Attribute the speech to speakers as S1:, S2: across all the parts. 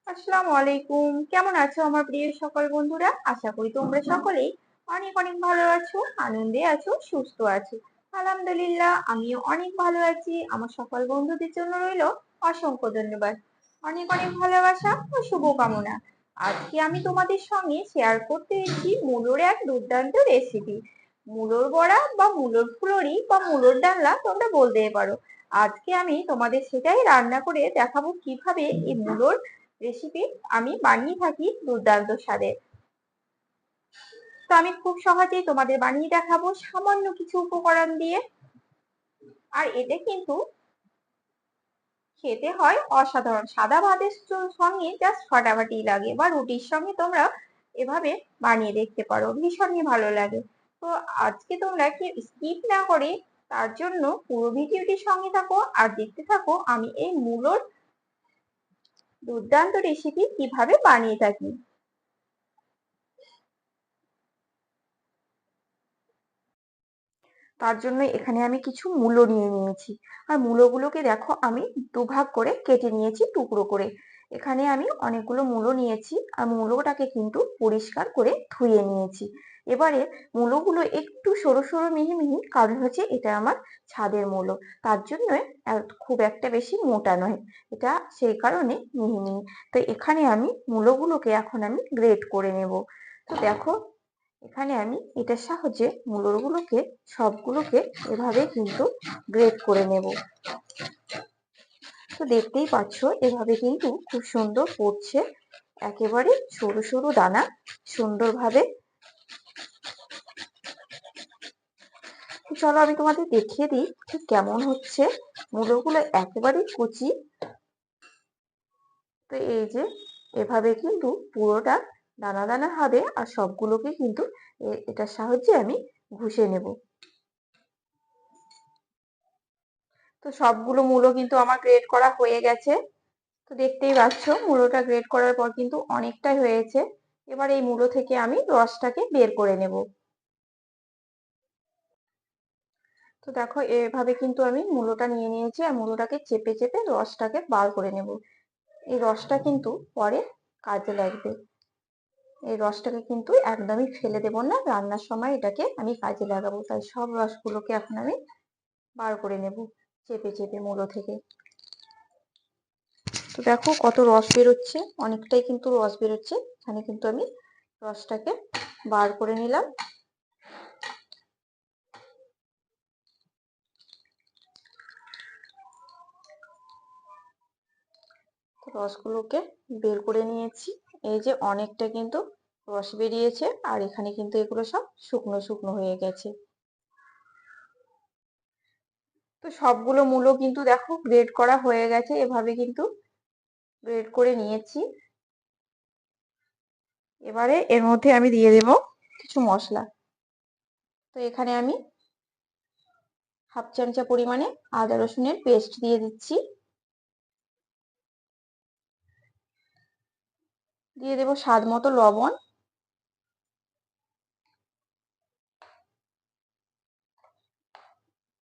S1: আসসালামু আলাইকুম। কেমন আছো আমার প্রিয় সকল বন্ধুরা? আশা করি তোমরা সকলেই অনেক অনেক ভালো আছো, আনন্দে আছো, সুস্থ আছো। আলহামদুলিল্লাহ আমিও অনেক ভালো আছি। আমার সকল বন্ধুদের জন্য রইলো অসংখ্য ধন্যবাদ, অনেক অনেক ভালোবাসা ও শুভকামনা। আজকে আমি তোমাদের সঙ্গে শেয়ার করতে এসেছি মূলোর এক দুর্দান্ত রেসিপি। মূলোর বড়া বা মূলোর ফুলুরি বা মূলোর ডালনা তোমরা বলতেই পারো। আজকে আমি তোমাদের সেটাই রান্না করে দেখাবো কিভাবে এই মূলোর রেসিপি আমি বানিয়ে থাকি দুর্দান্ত স্বাদের। তো আমি খুব সহজেই তোমাদের বানিয়ে দেখাবো সামান্য কিছু উপকরণ দিয়ে। আর এটা কিন্তু খেতে হয় অসাধারণ, সাদা ভাতের সঙ্গে জাস্ট ফাটাফাটি লাগে, বা রুটির সঙ্গে তোমরা এভাবে বানিয়ে দেখতে পারো, ভীষণই ভালো লাগে। তো আজকে তোমরা কি স্কিপ না করে তার জন্য পুরো ভিডিওটির সঙ্গে থাকো আর দেখতে থাকো আমি এই মূলোর দুর্দান্ত রেসিপি কিভাবে বানিয়ে থাকি। তার জন্য এখানে আমি কিছু মূলো নিয়ে নিয়েছি। আর মূলোগুলোকে দেখো আমি দুভাগ করে কেটে নিয়েছি, টুকরো করে। এখানে আমি অনেকগুলো মূলো নিয়েছি আর মূলোটাকে কিন্তু পরিষ্কার করে ধুয়ে নিয়েছি। এবারে মূলোগুলো একটু সরু সরু মিহি মিহি, কারণ হচ্ছে এটা আমার ছাদের মূলো, তার জন্য খুব একটা বেশি মোটা নয় এটা, সেই কারণে মিহি মিহি। তো এখানে আমি মূলোগুলোকে এখন আমি গ্রেট করে নেব। তো দেখো এখানে আমি এটার সাহায্যে মূলগুলোকে সবগুলোকে এভাবে কিন্তু গ্রেট করে নেব। তো দেখতেই পাচ্ছ এভাবে কিন্তু খুব সুন্দর পড়ছে, একেবারে সরু সরু দানা সুন্দরভাবে। চলো আমি তোমাদের দেখিয়ে দিই ঠিক কেমন হচ্ছে। মূলগুলো একেবারে কুচি। তো এই যে এভাবে কিন্তু পুরোটা দানা দানা হবে, আর সবগুলোকে কিন্তু এটার সাহায্যে আমি ঘষে নেব। তো সবগুলো মূলো কিন্তু আমার গ্রেট করা হয়ে গেছে। তো দেখতেই পাচ্ছ মূলোটা গ্রেট করার পর কিন্তু অনেকটাই হয়েছে। এবার এই মূলো থেকে আমি রসটাকে বের করে নেব। তো দেখো এভাবে কিন্তু আমি মূলোটা নিয়ে নিয়েছি, আর মূলোটাকে চেপে চেপে রসটাকে বার করে নেব। এই রসটা কিন্তু পরে কাজে লাগবে। এই রসটাকে কিন্তু একদমই ফেলে দেব না, রান্নার সময় এটাকে আমি কাজে লাগাবো। তাই সব রসগুলোকে এখন আমি বার করে নেব চেপে চেপে মূলো থেকে। তো দেখো কত রস বেরোচ্ছে, অনেকটাই কিন্তু রস বেরোচ্ছে। এখানে কিন্তু আমি রসটাকে বার করে নিলাম। রসগুলোকে বের করে নিয়েছি। এই যে অনেকটা কিন্তু রস বেরিয়েছে, আর এখানে কিন্তু এগুলো সব শুকনো শুকনো হয়ে গেছে। তো সবগুলো মূলো কিন্তু দেখো গ্রেট করা হয়ে গেছে, এভাবে কিন্তু গ্রেট করে নিয়েছি। এবারে এর মধ্যে আমি দিয়ে দেব কিছু মশলা। তো এখানে আমি হাফ চামচা পরিমাণে আদা রসুনের পেস্ট দিয়ে দিচ্ছি। দিয়ে দেব স্বাদ মতো লবণ।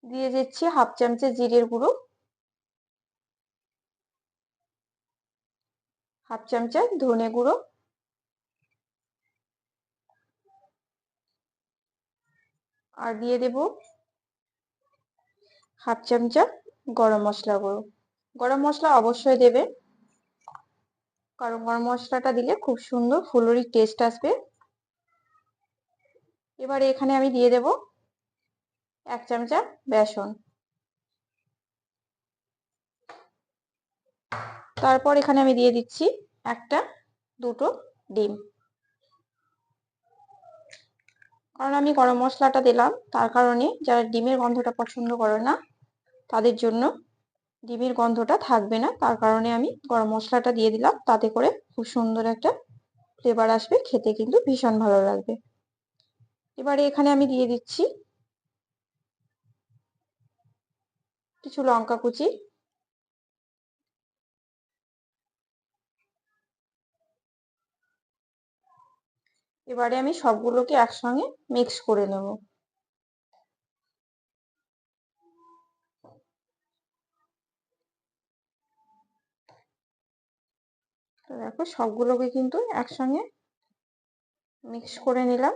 S1: দিয়ে দিচ্ছি হাফ চামচা জিরের গুঁড়ো, হাফ চামচা ধনে গুঁড়ো, আর দিয়ে দেব হাফ চামচা গরম মশলা গুঁড়ো। গরম মশলা অবশ্যই দেবে, কারণ গরম মশলাটা দিলে খুব সুন্দর ফুলুরির টেস্ট আসবে। এবারে এখানে আমি দিয়ে দেব এক চামচা বেসন। তারপর এখানে আমি দিয়ে দিচ্ছি একটা দুটো ডিম। কারণ আমি গরম মশলাটা দিলাম, তার কারণে যারা ডিমের গন্ধটা পছন্দ করে না তাদের জন্য ডিমের গন্ধটা থাকবে না, তার কারণে আমি গরম মশলাটা দিয়ে দিলাম। তাতে করে খুব সুন্দর একটা ফ্লেভার আসবে, খেতে কিন্তু ভীষণ ভালো লাগবে। এবারে এখানে আমি দিয়ে দিচ্ছি কিছু লঙ্কা কুচি। এবারে আমি সবগুলোকে একসঙ্গে মিক্স করে নেব। তো দেখো সবগুলোকে কিন্তু একসঙ্গে মিক্স করে নিলাম।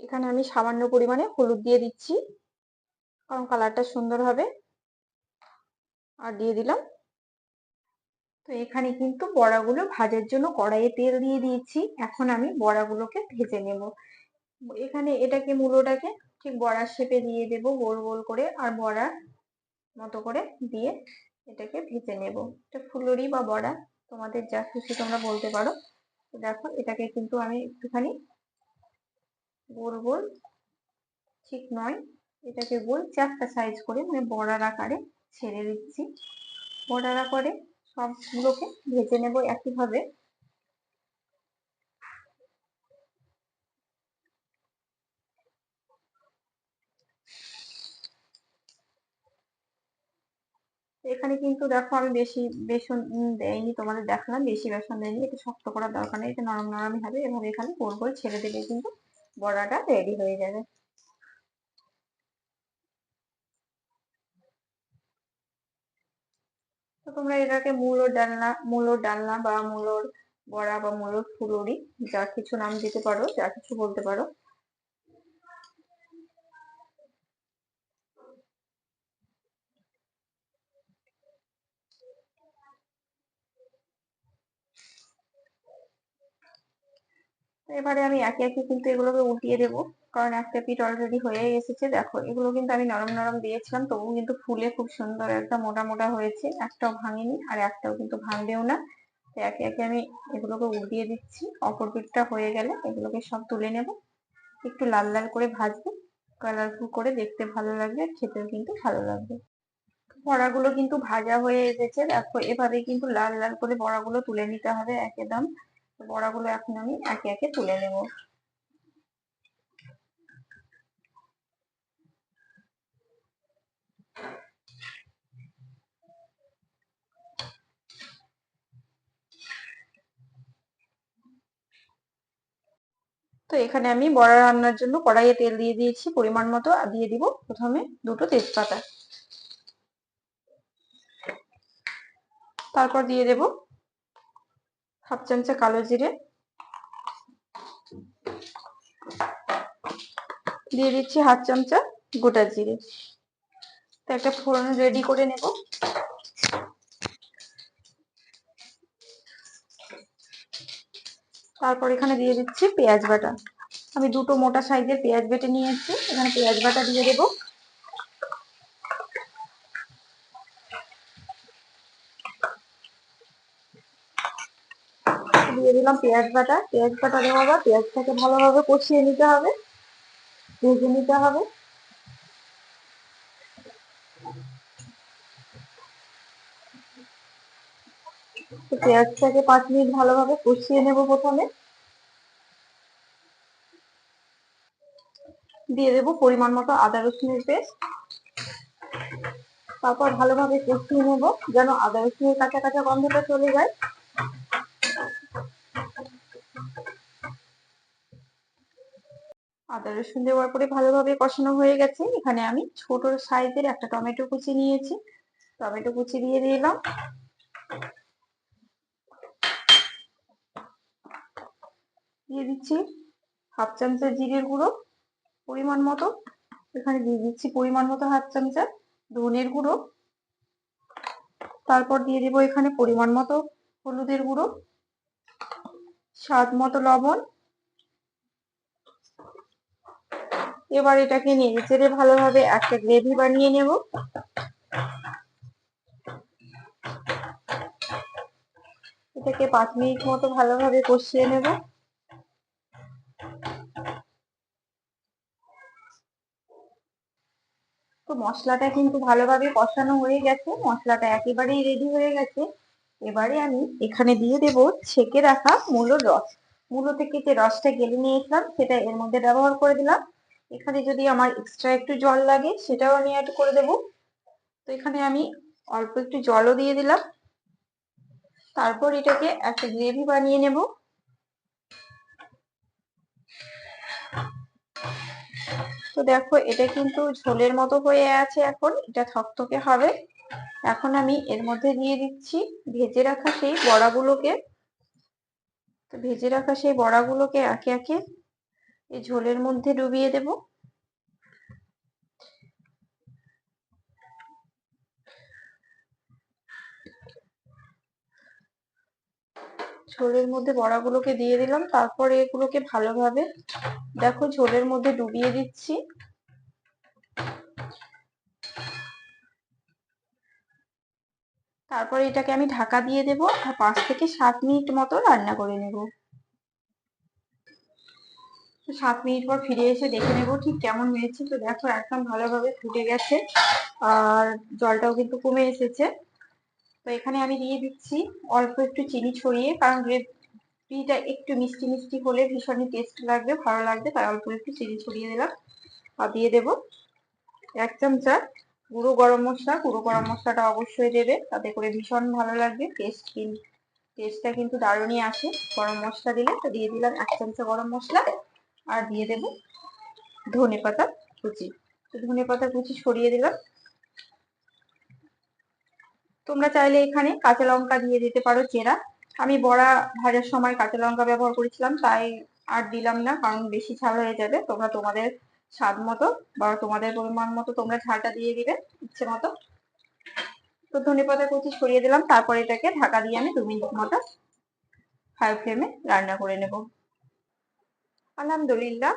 S1: এখানে আমি সামান্য পরিমাণে হলুদ দিয়ে দিচ্ছি, কারণ কালারটা সুন্দর হবে। আর দিয়ে দিলাম। তো এখানে কিন্তু বড়াগুলো ভাজার জন্য কড়াইয়ে তেল দিয়ে দিয়েছি। এখন আমি বড়াগুলোকে ভেজে নেব। এখানে এটাকে মূলোটাকে ঠিক বড়ার শেপে দিয়ে দেব, গোল গোল করে, আর বড়ার মতো করে দিয়ে এটাকে ভেজে নেব। এটা ফুলুরি বা বড়া, তোমাদের যা খুশি তোমরা বলতে পারো। তো দেখো এটাকে কিন্তু আমি একটুখানি গোল গোল, ঠিক নয়, এটাকে গোল চারটা সাইজ করে মানে বড়ার আকারে ছেড়ে দিচ্ছি। বড়ার আকারে সবগুলোকে ভেজে নেব একইভাবে। এখানে কিন্তু দেখো আমি বেশি বেসন দেয়নি, তোমাদের দেখালাম বেশি বেসন দেয়নি, এটা শক্ত করার দরকার নেই, এটা নরম নরমই হবে। এভাবে এখানে গোল গোল ছেড়ে দিলে কিন্তু বড়াটা রেডি হয়ে যাবে। তো তোমরা এটাকে মূলোর ডালনা বা মূলোর বড়া বা মূলোর ফুলুরি যা কিছু নাম দিতে পারো, যা কিছু বলতে পারো। এবারে আমি একে একে কিন্তু এগুলোকে উল্টিয়ে দেবো, কারণ একটা পিঠ অলরেডি হয়ে এসেছে। দেখো এগুলো কিন্তু আমি নরম নরম দিয়েছিলাম, তবুও কিন্তু ফুলে খুব সুন্দর একটা মোটা মোটা হয়েছে, একটাও ভাঙেনি আর একটাও কিন্তু ভাঙবেও না। তো একে একে আমি এগুলোকে উল্টিয়ে দিচ্ছি। অপর পিঠটা হয়ে গেলে এগুলোকে সব তুলে নেব। একটু লাল লাল করে ভাজবো, কালারফুল করে, দেখতে ভালো লাগবে, খেতেও কিন্তু ভালো লাগবে। বড়াগুলো কিন্তু ভাজা হয়ে এসেছে, দেখো এভাবে কিন্তু লাল লাল করে বড়াগুলো তুলে নিতে হবে একদম। বড়াগুলো এখন আমি একে একে তুলে নেব। তো এখানে আমি বড়া রান্নার জন্য কড়াইয়ে তেল দিয়ে দিয়েছি পরিমাণ মতো, আর দিয়ে দিব প্রথমে দুটো তেজপাতা। তারপর দিয়ে দেব হাফ চামচা কালো জিরে, দিয়ে দিচ্ছি হাফ চামচা গোটা জিরে। তো একটা ফোড়ন রেডি করে নেব। তারপর এখানে দিয়ে দিচ্ছি পেঁয়াজ বাটা। আমি দুটো মোটা সাইজের পেঁয়াজ বেটে নিয়েছি, এখানে পেঁয়াজ বাটা দিয়ে দেব। দিয়ে দিলাম পেঁয়াজ বাটা। পেঁয়াজ বাটা দেওয়া বা পেঁয়াজটাকে ভালোভাবে কষিয়ে নিতে হবে, ভেজে নিতে হবে। তো পেঁয়াজটাকে 5 মিনিট ভালোভাবে কষিয়ে নেব প্রথমে। দিয়ে দেব পরিমাণ মতো আদা রসুনের পেস্ট। তারপর ভালোভাবে কষিয়ে নেব, যেন আদা রসুনের কাঁচা কাঁচা গন্ধটা চলে যায়। আদা রসুন দেওয়ার পরে ভালোভাবে কষানো হয়ে গেছে। এখানে আমি ছোট সাইজের একটা টমেটো কুচি নিয়েছি, টমেটো কুচি দিয়ে দিলাম। দিয়ে দিচ্ছি হাফ চামচা জিরের গুঁড়ো পরিমাণ মতো। এখানে দিয়ে দিচ্ছি পরিমাণ মতো হাফ চামচা ধনের গুঁড়ো। তারপর দিয়ে দেবো এখানে পরিমাণ মতো হলুদের গুঁড়ো, স্বাদ মতো লবণ। এবার এটাকে নেড়ে চেড়ে ভালোভাবে একটা গ্রেভি বানিয়ে নেব। এটাকে 5 মিনিট মতো ভালোভাবে কষিয়ে নেব। তো মশলাটা কিন্তু ভালোভাবে কষানো হয়ে গেছে, মশলাটা একেবারেই রেডি হয়ে গেছে। এবারে আমি এখানে দিয়ে দেব ছেঁকে রাখা মূলোর রস। মূলো থেকে যে রসটা গেলে নিয়েছিলাম সেটা এর মধ্যে ব্যবহার করে দিলাম। এখানে যদি আমার এক্সট্রা একটু জল লাগে সেটাও আমি অ্যাড করে দেব। তো এখানে আমি অল্প একটু জলও দিয়ে দিলাম। তারপর এটাকে একটা গ্রেভি বানিয়ে নেব। তো দেখো এটা কিন্তু ঝোলের মতো হয়ে আছে, এখন এটা থকথকে হবে। এখন আমি এর মধ্যে দিয়ে দিচ্ছি ভেজে রাখা সেই বড়াগুলোকে। তো ভেজে রাখা সেই বড়াগুলোকে একে একে এই ঝোলের মধ্যে ডুবিয়ে দেব। ঝোলের মধ্যে বড়াগুলোকে দিয়ে দিলাম, তারপরে এগুলোকে ভালোভাবে দেখো ঝোলের মধ্যে ডুবিয়ে দিচ্ছি। তারপরে এটাকে আমি ঢাকা দিয়ে দেবো আর 5 থেকে 7 মিনিট মতো রান্না করে নেব। 7 মিনিট পর ফিরে এসে দেখে নেব ঠিক কেমন হয়েছে। তো দেখো একদম ভালোভাবে ফুটে গেছে আর জলটাও কিন্তু কমে এসেছে। তো এখানে আমি দিয়ে দিচ্ছি অল্প একটু চিনি ছড়িয়ে, কারণ গ্রেভিটা একটু মিষ্টি মিষ্টি হলে ভীষণই টেস্ট লাগবে, ভালো লাগবে, তাই অল্প একটু চিনি ছড়িয়ে দিলাম। আর দিয়ে দেব 1 চামচা গুঁড়ো গরম মশলা। গুঁড়ো গরম মশলাটা অবশ্যই দেবে, তাতে করে ভীষণ ভালো লাগবে, টেস্টটা কিন্তু দারুণই আসে গরম মশলা দিলে। তো দিয়ে দিলাম 1 চামচা গরম মশলা আর দিয়ে দেব ধনেপাতা কুচি। তো ধনেপাতা কুচি ছড়িয়ে দিলাম। তোমরা চাইলে এখানে কাঁচা লঙ্কা দিয়ে দিতে পারো চেরা। আমি বড়া ভাজার সময় কাঁচা লঙ্কা ব্যবহার করেছিলাম, তাই আর দিলাম না, কারণ বেশি ঝাল হয়ে যাবে। তোমরা তোমাদের স্বাদ মতো বা তোমাদের পরিমাণ মতো তোমরা ঝালটা দিয়ে দিবে ইচ্ছে মতো। তো ধনেপাতা কুচি ছড়িয়ে দিলাম, তারপর এটাকে ঢাকা দিয়ে আমি 2 মিনিট মতো হাই ফ্লেমে রান্না করে নেব। আলহামদুলিল্লাহ,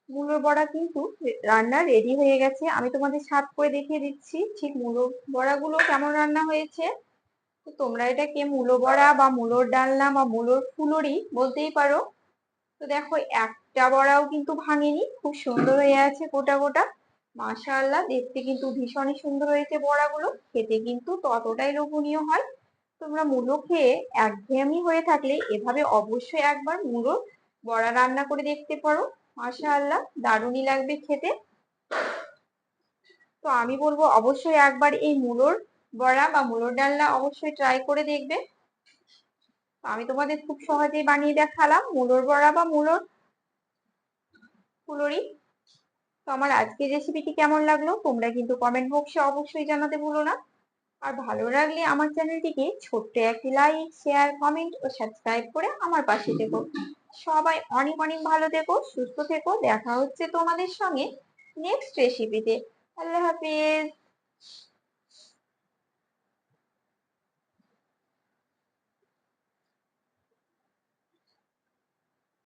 S1: মূলোর বড়া কিন্তু রান্না রেডি হয়ে গেছে। আমি তোমাদের স্বাদ করে দেখিয়ে দিচ্ছি ঠিক মূলোর বড়াগুলো কেমন রান্না হয়েছে। তো তোমরা এটাকে মূলো বড়া বা মূলোর ডালনা বা মূলোর ফুলুরি বলতেই পারো। তো দেখো একটা বড়াও কিন্তু ভাঙেনি, খুব সুন্দর হয়ে আছে গোটা গোটা। মাশাআল্লাহ, দেখতে কিন্তু ভীষণই সুন্দর হয়েছে বড়াগুলো, খেতে কিন্তু ততটাই লোভনীয় হয়। তোমরা মূলো খেয়ে একঘেয়েমি হয়ে থাকলে এভাবে অবশ্যই একবার মূলো বড়া রান্না করে দেখতে পারো। মাশাআল্লাহ, দারুণই লাগবে খেতে। তো আমি বলবো অবশ্যই একবার এই মূলোর বড়া বা মূলোর ডালনা অবশ্যই ট্রাই করে দেখবে। তো আমি তোমাদের খুব সহজেই বানিয়ে দেখালাম মূলোর বড়া বা মূলোর ফুলুরি। তো আমার আজকের রেসিপিটি কেমন লাগলো তোমরা কিন্তু কমেন্ট বক্সে অবশ্যই জানাতে ভুলো না। আর ভালো লাগলে আমার চ্যানেলটিকে ছোট্ট একটি লাইক, শেয়ার, কমেন্ট ও সাবস্ক্রাইব করে আমার পাশে থেকো। সবাই অনেক অনেক ভালো থেকো, সুস্থ থেকো। দেখা হচ্ছে তোমাদের সঙ্গে নেক্সট রেসিপিতে। আল্লাহ হাফিজ।